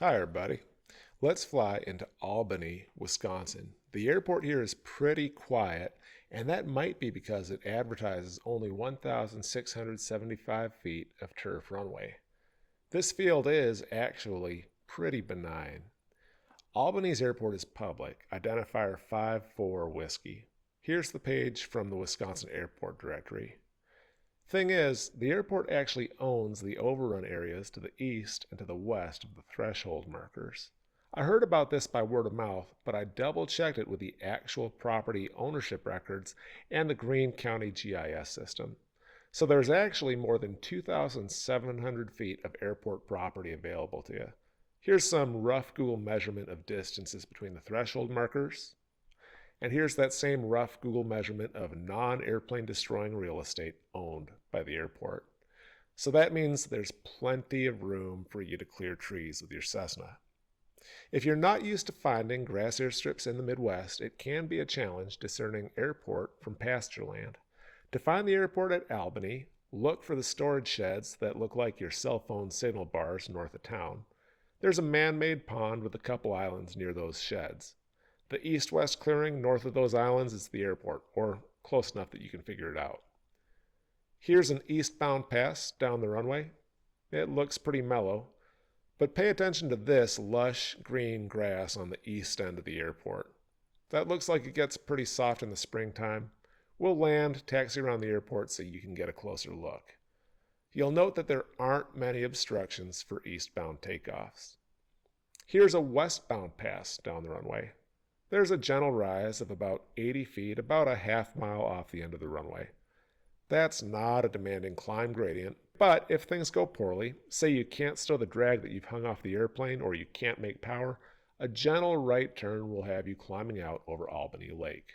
Hi, everybody. Let's fly into Albany, Wisconsin. The airport here is pretty quiet, and that might be because it advertises only 1,675 feet of turf runway. This field is actually pretty benign. Albany's airport is public, identifier 54 Whiskey. Here's the page from the Wisconsin Airport Directory. Thing is, the airport actually owns the overrun areas to the east and to the west of the threshold markers. I heard about this by word of mouth, but I double-checked it with the actual property ownership records and the Greene County GIS system. So there's actually more than 2,700 feet of airport property available to you. Here's some rough Google measurement of distances between the threshold markers. And here's that same rough Google measurement of non-airplane destroying real estate owned by the airport. So that means there's plenty of room for you to clear trees with your Cessna. If you're not used to finding grass airstrips in the Midwest, it can be a challenge discerning airport from pasture land. To find the airport at Albany, look for the storage sheds that look like your cell phone signal bars north of town. There's a man-made pond with a couple islands near those sheds. The east-west clearing north of those islands is the airport, or close enough that you can figure it out. Here's an eastbound pass down the runway. It looks pretty mellow, but pay attention to this lush green grass on the east end of the airport. That looks like it gets pretty soft in the springtime. We'll land, taxi around the airport so you can get a closer look. You'll note that there aren't many obstructions for eastbound takeoffs. Here's a westbound pass down the runway. There's a gentle rise of about 80 feet, about a half mile off the end of the runway. That's not a demanding climb gradient, but if things go poorly, say you can't stow the drag that you've hung off the airplane or you can't make power, a gentle right turn will have you climbing out over Albany Lake.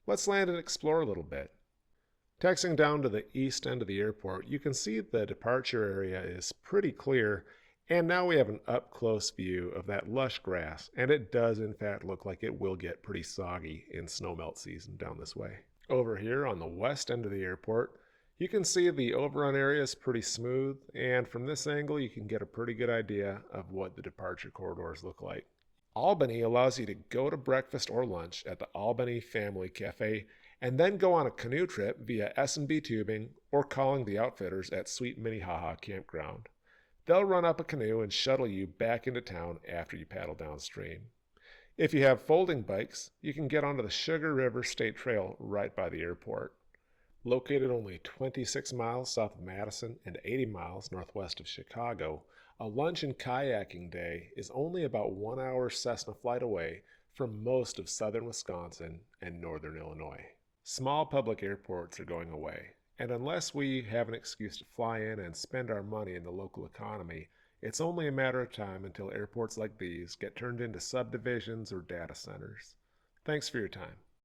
Let's land and explore a little bit. Taxiing down to the east end of the airport, you can see the departure area is pretty clear. And now we have an up-close view of that lush grass, and it does in fact look like it will get pretty soggy in snowmelt season down this way. Over here on the west end of the airport, you can see the overrun area is pretty smooth, and from this angle you can get a pretty good idea of what the departure corridors look like. Albany allows you to go to breakfast or lunch at the Albany Family Cafe, and then go on a canoe trip via S&B tubing or calling the outfitters at Sweet Minnehaha Campground. They'll run up a canoe and shuttle you back into town after you paddle downstream. If you have folding bikes, you can get onto the Sugar River State Trail right by the airport. Located only 26 miles south of Madison and 80 miles northwest of Chicago, a lunch and kayaking day is only about 1 hour Cessna flight away from most of southern Wisconsin and northern Illinois. Small public airports are going away. And unless we have an excuse to fly in and spend our money in the local economy, it's only a matter of time until airports like these get turned into subdivisions or data centers. Thanks for your time.